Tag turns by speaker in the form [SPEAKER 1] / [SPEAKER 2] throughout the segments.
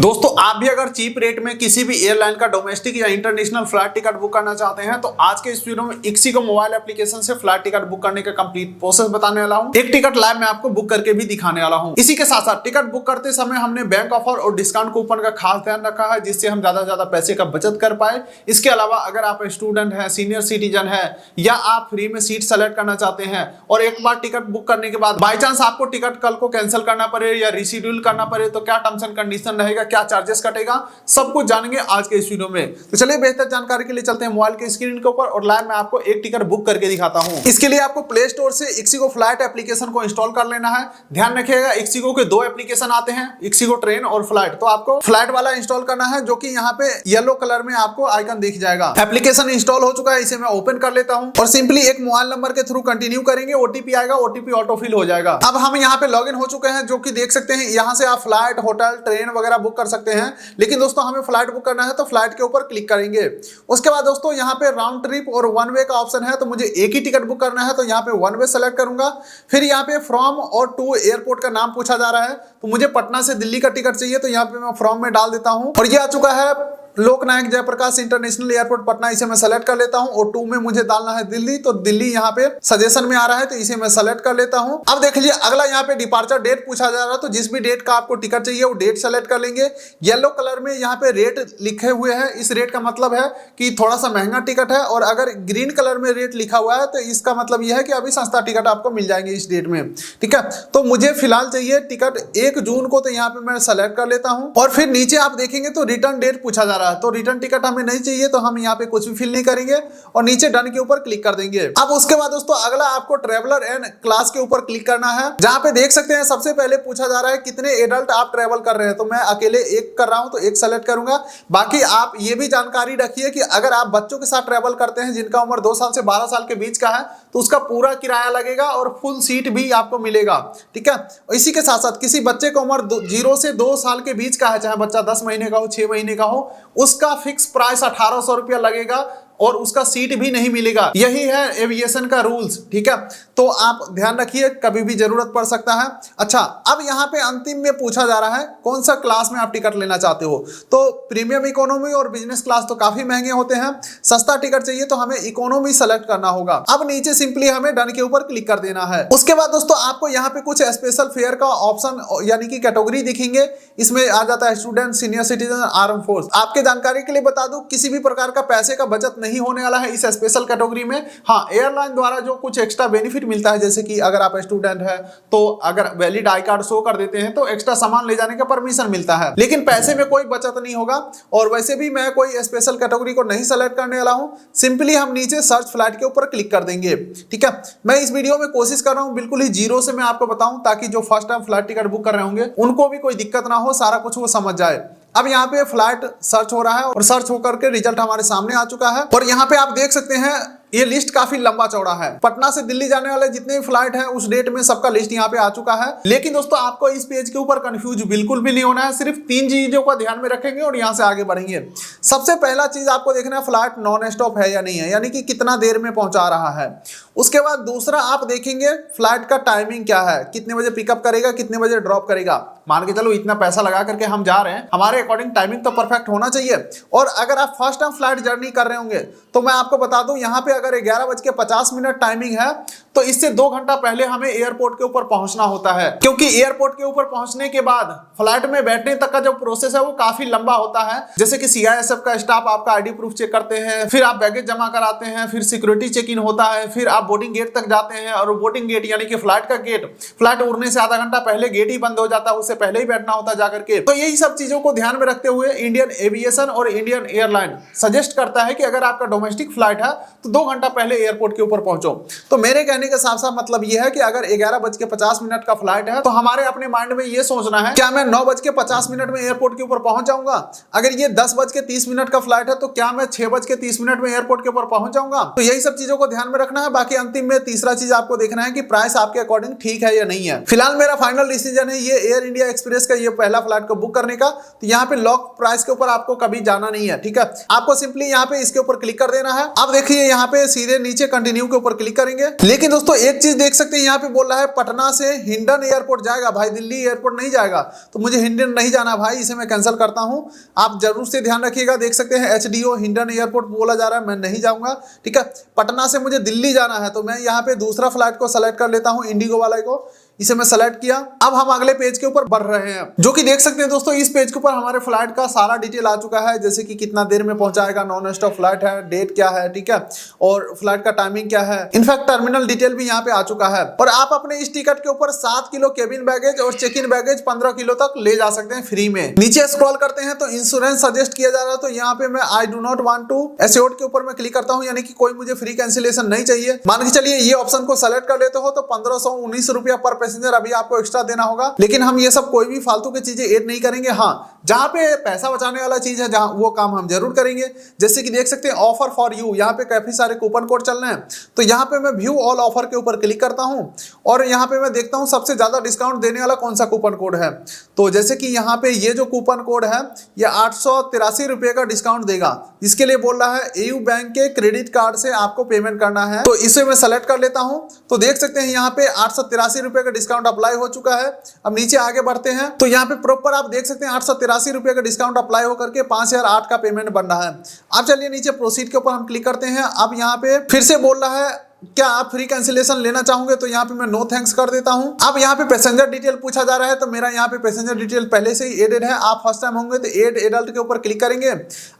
[SPEAKER 1] दोस्तों आप भी अगर चीप रेट में किसी भी एयरलाइन का डोमेस्टिक या इंटरनेशनल फ्लाइट टिकट बुक करना चाहते हैं तो आज के इस वीडियो में इक्सिगो मोबाइल एप्लीकेशन से फ्लाइट टिकट बुक करने का कंप्लीट प्रोसेस बताने वाला हूं। एक टिकट लाइव मैं आपको बुक करके भी दिखाने वाला हूं। इसी के साथ साथ टिकट बुक करते समय हमने बैंक ऑफर और डिस्काउंट कूपन का खास ध्यान रखा है, जिससे हम ज्यादा से ज्यादा पैसे का बचत कर पाए। इसके अलावा अगर आप स्टूडेंट है, सीनियर सिटीजन है या आप फ्री में सीट सेलेक्ट करना चाहते हैं और एक बार टिकट बुक करने के बाद बाई चांस आपको टिकट कल को कैंसिल करना पड़े या रिशेड्यूल करना पड़े तो क्या टर्म्स एंड कंडीशन रहेगा, क्या चार्जेस कटेगा, सब कुछ जानेंगे आज के इस वीडियो में। तो चलिए बेहतर जानकारी के लिए चलते हैं मोबाइल के स्क्रीन के ऊपर और लाइव मैं आपको एक टिकट बुक करके दिखाता हूं। इसके लिए आपको प्ले स्टोर से इक्सिगो फ्लाइट एप्लीकेशन को इंस्टॉल कर लेना है। ध्यान रखिएगा इक्सिगो के दो एप्लीकेशन आते हैं, इक्सिगो ट्रेन और फ्लाइट। तो आपको फ्लाइट वाला इंस्टॉल करना है जो कि यहाँ पे येलो कलर में आपको आइकन दिख जाएगा। एप्लीकेशन इंस्टॉल हो चुका है, इसे मैं ओपन कर लेता हूं और सिंपली एक मोबाइल नंबर के थ्रू कंटिन्यू करेंगे, ओटीपी आएगा, ओटीपी ऑटो फिल हो जाएगा। अब हम यहाँ पे लॉगिन हो चुके हैं, जो कि देख सकते हैं यहाँ से आप फ्लाइट, होटल, ट्रेन वगैरह बुक कर सकते हैं। लेकिन दोस्तों हमें फ्लाइट बुक करना है तो फ्लाइट के ऊपर क्लिक करेंगे। उसके बाद दोस्तों यहाँ पे राउंड ट्रिप और वन वे का ऑप्शन है, तो मुझे एक ही टिकट बुक करना है तो यहाँ पे वन वे सेलेक्ट करूंगा। फिर यहाँ पे फ्रॉम और टू एयरपोर्ट का नाम पूछा जा रहा है, तो मुझे पटना से दिल्ली का टिकट चाहिए तो यहाँ पे मैं फ्रॉम में डाल देता हूँ और ये आ चुका है लोकनायक जयप्रकाश इंटरनेशनल एयरपोर्ट पटना, इसे मैं सेलेक्ट कर लेता हूं। और टू में मुझे डालना है दिल्ली, तो दिल्ली यहाँ पे सजेशन में आ रहा है तो इसे मैं सेलेक्ट कर लेता हूं। अब देख लीजिए अगला यहाँ पे डिपार्चर डेट पूछा जा रहा है, तो जिस भी डेट का आपको टिकट चाहिए वो डेट सेलेक्ट कर लेंगे। येलो कलर में यहाँ पे रेट लिखे हुए हैं, इस रेट का मतलब है कि थोड़ा सा महंगा टिकट है, और अगर ग्रीन कलर में रेट लिखा हुआ है तो इसका मतलब यह है कि अभी सस्ता टिकट आपको मिल जाएंगे इस डेट में। ठीक है, तो मुझे फिलहाल चाहिए टिकट 1 जून को, तो यहाँ पे मैं सेलेक्ट कर लेता हूँ। और फिर नीचे आप देखेंगे तो रिटर्न डेट पूछा जा रहा है, तो रिटर्न टिकट हमें नहीं चाहिए तो हम यहाँ पे कुछ भी फिल नहीं करेंगे और नीचे डन के ऊपर क्लिक कर देंगे। अब उसके बाद दोस्तों अगला आपको ट्रेवलर एंड क्लास के ऊपर क्लिक करना है, जहां पे देख सकते हैं सबसे पहले पूछा जा रहा है कितने एडल्ट आप ट्रेवल कर रहे हैं, तो मैं अकेले एक कर रहा हूं तो एक सेलेक्ट करूंगा। बाकी आप ये भी जानकारी रखिए कि अगर आप बच्चों के साथ ट्रेवल करते हैं जिनका उम्र 2 साल से 12 साल के बीच का है तो उसका पूरा किराया लगेगा और फुल सीट भी आपको मिलेगा। ठीक है, इसी के साथ साथ किसी बच्चे का उम्र 0 से 2 साल के बीच का है, चाहे बच्चा 10 महीने का हो, 6 महीने का हो, उसका फिक्स प्राइस 1800 रुपया लगेगा और उसका सीट भी नहीं मिलेगा। यही है एविएशन का रूल्स। ठीक है, तो आप ध्यान रखिए, कभी भी जरूरत पड़ सकता है। अच्छा, अब यहाँ पे अंतिम में पूछा जा रहा है कौन सा क्लास में आप टिकट लेना चाहते हो, तो प्रीमियम इकोनॉमी और बिजनेस क्लास तो काफी महंगे होते हैं, सस्ता टिकट चाहिए तो हमें इकोनॉमी सेलेक्ट करना होगा। अब नीचे सिंपली हमें डन के ऊपर क्लिक कर देना है। उसके बाद दोस्तों आपको यहाँ पे कुछ स्पेशल फेयर का ऑप्शन यानी कि कैटेगरी दिखेंगे, इसमें आ जाता है student, senior citizen, arm force. आपके जानकारी के लिए बता दूं किसी भी प्रकार का पैसे का बचत नहीं होने वाला है इस स्पेशल कैटेगरी में। हाँ, एयरलाइन द्वारा जो कुछ एक्स्ट्रा बेनिफिट मिलता है, जैसे कि अगर आप स्टूडेंट है तो अगर वैलिड आई कार्ड शो कर देते हैं तो एक्स्ट्रा सामान ले जाने का परमिशन मिलता है, लेकिन पैसे में कोई बचत नहीं होगा। और वैसे भी मैं कोई स्पेशल कैटेगरी को नहीं सेलेक्ट करने वाला हूं, सिंपली हम नीचे सर्च फ्लाइट के ऊपर क्लिक कर देंगे। ठीक है, मैं इस वीडियो में कोशिश कर रहा हूं बिल्कुल ही जीरो से मैं आपको बताऊं, ताकि जो first time flight ticket book कर रहे होंगे उनको भी कोई दिक्कत ना हो, सारा कुछ वो समझ जाए। अब यहाँ पे फ्लाइट सर्च हो रहा है और सर्च होकर के रिजल्ट हमारे सामने आ चुका है और यहाँ पे आप देख सकते हैं ये लिस्ट काफी लंबा चौड़ा है। पटना से दिल्ली जाने वाले जितने भी फ्लाइट हैं उस डेट में सबका लिस्ट यहाँ पे आ चुका है। लेकिन दोस्तों आपको इस पेज के ऊपर कंफ्यूज बिल्कुल भी नहीं होना है, सिर्फ 3 चीजों का ध्यान में रखेंगे और यहाँ से आगे बढ़ेंगे। सबसे पहला चीज आपको देखना है फ्लाइट नॉन स्टॉप है या नहीं है, यानी कि कितना देर में पहुंचा रहा है। उसके बाद दूसरा आप देखेंगे फ्लाइट का टाइमिंग क्या है, कितने बजे पिकअप करेगा, कितने बजे ड्रॉप करेगा। मान के चलो इतना पैसा लगा करके हम जा रहे हैं, हमारे अकॉर्डिंग टाइमिंग तो परफेक्ट होना चाहिए। और अगर आप फर्स्ट टाइम फ्लाइट जर्नी कर रहे होंगे तो मैं आपको बता दूं यहाँ पे अगर 11:50 टाइमिंग है तो इससे 2 घंटा पहले हमें एयरपोर्ट के ऊपर पहुंचना होता है, क्योंकि एयरपोर्ट के ऊपर पहुंचने के बाद फ्लाइट में बैठने तक का जो प्रोसेस है वो काफी लंबा होता है। जैसे कि सीआईएसएफ का स्टाफ आपका आईडी प्रूफ चेक करते हैं, फिर आप बैगेज जमा कराते हैं, फिर सिक्योरिटी चेक इन होता है, फिर आप बोर्डिंग गेट तक जाते हैं और बोर्डिंग गेट यानी कि फ्लाइट का गेट, फ्लाइट उड़ने से आधा घंटा पहले गेट ही बंद हो जाता है, उससे पहले ही बैठना होता है जाकर के। तो यही सब चीजों को ध्यान में रखते हुए इंडियन एविएशन और इंडियन एयरलाइन सजेस्ट करता है कि अगर आपका डोमेस्टिक फ्लाइट है तो 2 घंटा पहले एयरपोर्ट के ऊपर पहुंचो। तो मेरे कहने का साफ साफ मतलब यह है कि अगर 11:50 का फ्लाइट है तो हमारे अपने माइंड में यह सोचना है क्या मैं 9:50 में एयरपोर्ट के ऊपर पहुंच जाऊंगा। अगर ये 10:30 का फ्लाइट है तो क्या मैं 6:30 में एयरपोर्ट के ऊपर पहुंच जाऊंगा। तो यही सब चीजों को ध्यान में रखना है। बाकी बाकी अंतिम में तीसरा चीज आपको देखना है कि प्राइस आपके अकॉर्डिंग ठीक है या नहीं है। फिलहाल मेरा फाइनल डिसीजन है ये एयर इंडिया एक्सप्रेस का ये पहला फ्लाइट को बुक करने का। तो यहाँ पे लॉक प्राइस के ऊपर आपको कभी जाना नहीं है, ठीक है। आपको सिंपली यहाँ पे इसके ऊपर क्लिक कर देना है। अब देखिए यहाँ पे सीधे नीचे कंटिन्यू के ऊपर क्लिक करेंगे। लेकिन दोस्तों एक चीज देख सकते हैं, यहाँ पे बोल रहा है पटना से हिंडन एयरपोर्ट जाएगा, भाई दिल्ली एयरपोर्ट नहीं जाएगा। तो मुझे हिंडन नहीं जाना भाई, इसे मैं कैंसिल करता हूं। आप जरूर से ध्यान रखिएगा, देख सकते हैं HDO हिंडन एयरपोर्ट बोला जा रहा है, मैं नहीं जाऊंगा, ठीक है। पटना से मुझे दिल्ली जाना है, तो मैं यहाँ पे दूसरा फ्लाइट को सेलेक्ट कर लेता हूँ, इंडिगो वाले को। इसे मैं सेलेक्ट किया। अब हम अगले पेज के ऊपर बढ़ रहे हैं, जो कि देख सकते हैं दोस्तों इस पेज के ऊपर हमारे फ्लाइट का सारा डिटेल आ चुका है, जैसे कि कितना देर में पहुंचाएगा, नॉन स्टॉप फ्लाइट है, डेट क्या है, ठीक है, और फ्लाइट का टाइमिंग क्या है। इनफैक्ट टर्मिनल डिटेल भी यहाँ पे आ चुका है। और आप अपने इस टिकट के ऊपर 7 किलो केबिन बैगेज और चेक इन बैगेज 15 किलो तक ले जा सकते हैं फ्री में। नीचे स्क्रॉल करते हैं तो इंश्योरेंस सजेस्ट किया जा रहा है, तो यहाँ पे मैं I do not want to assured के ऊपर मैं क्लिक करता हूँ, यानी कि कोई मुझे फ्री कैंसिलेशन नहीं चाहिए। मान के चलिए ये ऑप्शन को सेलेक्ट कर लेते हो तो 1519 रुपया पर पैसेंजर अभी आपको एक्स्ट्रा देना होगा। लेकिन हम ये सब कोई भी फालतू की चीजें ऐड नहीं करेंगे। हाँ, जहां पे पैसा बचाने वाला चीज है जहां वो काम हम जरूर करेंगे। जैसे कि देख सकते हैं ऑफर फॉर यू, यहाँ पे काफी सारे कूपन कोड चल रहे हैं। तो यहाँ पे मैं व्यू ऑल ऑफर के ऊपर क्लिक करता हूँ और यहाँ पे मैं देखता हूँ सबसे ज्यादा डिस्काउंट देने वाला कौन सा कूपन कोड है। तो जैसे कि यहाँ पे ये जो कूपन कोड है ये 883 रुपये का डिस्काउंट देगा। इसके लिए बोल रहा है एयू बैंक के क्रेडिट कार्ड से आपको पेमेंट करना है, तो इसे मैं सेलेक्ट कर लेता हूँ। तो देख सकते हैं यहाँ पे 883 रुपये का डिस्काउंट अप्लाई हो चुका है। अब नीचे आगे बढ़ते हैं तो यहाँ पे प्रॉपर आप देख सकते हैं 883 रुपये का डिस्काउंट अप्लाई होकर के 5008 का पेमेंट बन रहा है। अब चलिए नीचे प्रोसीड के ऊपर हम क्लिक करते हैं। अब यहाँ पे फिर से बोल रहा है क्या आप फ्री कैंसिलेशन लेना चाहोगे, तो यहाँ पे मैं नो थैंक्स कर देता हूँ। अब यहाँ पे पैसेंजर डिटेल पूछा जा रहा है, तो मेरा यहाँ पे पैसेंजर डिटेल पहले से ही एडेड है। आप फर्स्ट टाइम होंगे तो एड एडल्ट के ऊपर क्लिक करेंगे,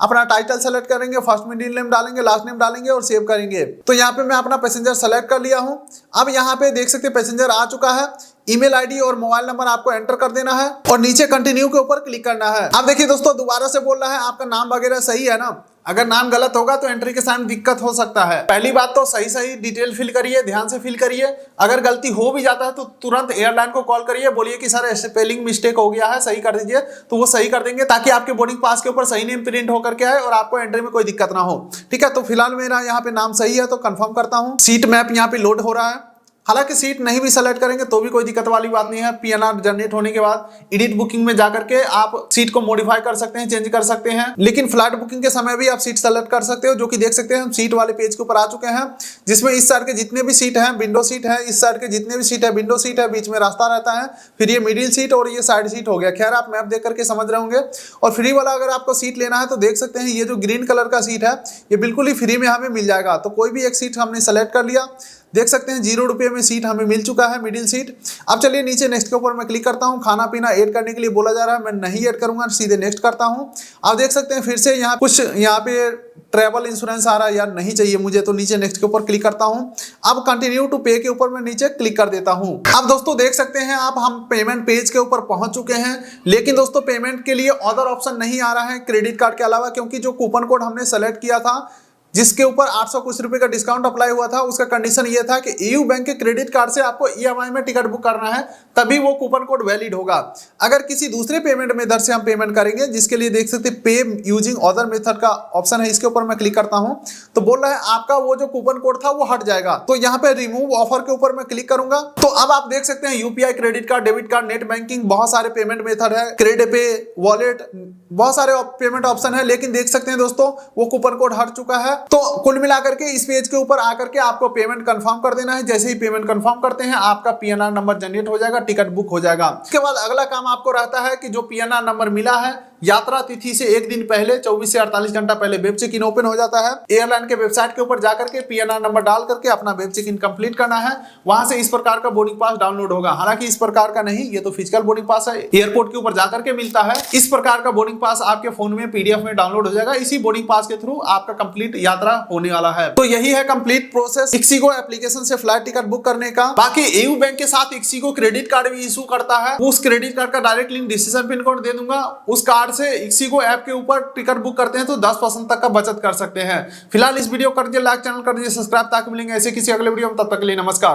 [SPEAKER 1] अपना टाइटल सेलेक्ट करेंगे, फर्स्ट मिडिल नेम डालेंगे, लास्ट नेम डालेंगे और सेव करेंगे। तो यहाँ पे मैं अपना पैसेंजर सेलेक्ट कर लिया हूँ। अब यहाँ पे देख सकते हैं पैसेंजर आ चुका है। ईमेल आईडी और मोबाइल नंबर आपको एंटर कर देना है और नीचे कंटिन्यू के ऊपर क्लिक करना है। अब देखिए दोस्तों दोबारा से बोल रहा है आपका नाम वगैरह सही है ना। अगर नाम गलत होगा तो एंट्री के साथ दिक्कत हो सकता है। पहली बात तो सही डिटेल फिल करिए, ध्यान से फिल करिए। अगर गलती हो भी जाता है तो तुरंत एयरलाइन को कॉल करिए, बोलिए कि सर स्पेलिंग मिस्टेक हो गया है, सही कर दीजिए, तो वो सही कर देंगे ताकि आपके बोर्डिंग पास के ऊपर सही नेम प्रिंट होकर के आए और आपको एंट्री में कोई दिक्कत ना हो, ठीक है। तो फिलहाल मेरा यहाँ पे नाम सही है तो कंफर्म करता हूँ। सीट मैप यहाँ पे लोड हो रहा है। हालांकि सीट नहीं भी सेलेक्ट करेंगे तो भी कोई दिक्कत वाली बात नहीं है। PNR जनरेट होने के बाद एडिट बुकिंग में जाकर के आप सीट को मॉडिफाई कर सकते हैं, चेंज कर सकते हैं। लेकिन फ्लाइट बुकिंग के समय भी आप सीट सेलेक्ट कर सकते हो, जो कि देख सकते हैं हम सीट वाले पेज के ऊपर आ चुके हैं, जिसमें इस साइड के जितने भी सीट हैं विंडो सीट है, इस साइड के जितने भी सीट है विंडो सीट है, बीच में रास्ता रहता है, फिर ये मिडिल सीट और ये साइड सीट हो गया। खैर आप मैप देख करके समझ रहे होंगे। और फ्री वाला अगर आपको सीट लेना है तो देख सकते हैं ये जो ग्रीन कलर का सीट है ये बिल्कुल ही फ्री में हमें मिल जाएगा। तो कोई भी एक सीट हमने सेलेक्ट कर लिया, देख सकते हैं 0 रुपये में सीट हमें मिल चुका है, मिडिल सीट। अब चलिए नीचे नेक्स्ट के ऊपर मैं क्लिक करता हूं। खाना पीना ऐड करने के लिए बोला जा रहा है, मैं नहीं ऐड करूंगा, सीधे नेक्स्ट करता हूं। आप देख सकते हैं फिर से यहाँ कुछ यहाँ पे ट्रैवल इंश्योरेंस आ रहा है, यार नहीं चाहिए मुझे, तो नीचे नेक्स्ट के ऊपर क्लिक करता हूं। अब कंटिन्यू टू पे के ऊपर मैं नीचे क्लिक कर देता हूं। अब दोस्तों देख सकते हैं आप हम पेमेंट पेज के ऊपर पहुंच चुके हैं। लेकिन दोस्तों पेमेंट के लिए अदर ऑप्शन नहीं आ रहा है क्रेडिट कार्ड के अलावा, क्योंकि जो कूपन कोड हमने सेलेक्ट किया था जिसके ऊपर 800 कुछ रुपए का डिस्काउंट अप्लाई हुआ था, उसका कंडीशन ये था कि एयू बैंक के क्रेडिट कार्ड से आपको EMI में टिकट बुक करना है, तभी वो कूपन कोड वैलिड होगा। अगर किसी दूसरे पेमेंट मेथड से हम पेमेंट करेंगे, जिसके लिए देख सकते पे यूजिंग अदर मेथड का ऑप्शन है, इसके ऊपर मैं क्लिक करता हूं तो बोल रहा है आपका वो जो कूपन कोड था वो हट जाएगा। तो यहाँ पे रिमूव ऑफर के ऊपर मैं क्लिक करूंगा। तो अब आप देख सकते हैं UPI, credit card, debit card, net banking, बहुत सारे पेमेंट मेथड है, क्रेडिट पे, वॉलेट, बहुत सारे पेमेंट ऑप्शन है। लेकिन देख सकते हैं दोस्तों वो कूपन कोड हट चुका है। तो कुल मिला करके इस पेज के ऊपर आकर के आपको पेमेंट कंफर्म कर देना है। जैसे ही पेमेंट कंफर्म करते हैं आपका PNR नंबर जनरेट हो जाएगा, टिकट बुक हो जाएगा। इसके बाद अगला काम आपको रहता है कि जो PNR नंबर मिला है यात्रा तिथि से एक दिन पहले 24 से 48 घंटा पहले वेब चेक इन ओपन हो जाता है। एयरलाइन के वेबसाइट के ऊपर जाकर के PNR नंबर डाल करके अपना वेब चेक इन कंप्लीट करना है। वहां से इस प्रकार का बोर्डिंग पास डाउनलोड होगा। हालांकि इस प्रकार का नहीं, ये तो फिजिकल बोर्डिंग पास है, एयरपोर्ट के ऊपर जाकर के मिलता है। इस प्रकार का बोर्डिंग पास आपके फोन में PDF में डाउनलोड हो जाएगा। इसी बोर्डिंग पास के थ्रू आपका कंप्लीट यात्रा होने वाला है। तो यही है कंप्लीट प्रोसेस ixigo एप्लीकेशन से फ्लाइट टिकट बुक करने का। बाकी एयू बैंक के साथ ixigo क्रेडिट कार्ड भी इशू करता है। उस क्रेडिट कार्ड का direct link description pin code दे दूंगा। उस कार्ड से ixigo ऐप के ऊपर टिकट बुक करते हैं तो 10% तक का बचत कर सकते हैं। फिलहाल इस वीडियो कर दीजिए लाइक, चैनल कर दीजिए सब्सक्राइब, ताकि मिलेंगे ऐसे किसी अगले वीडियो में। तब तक के लिए नमस्कार।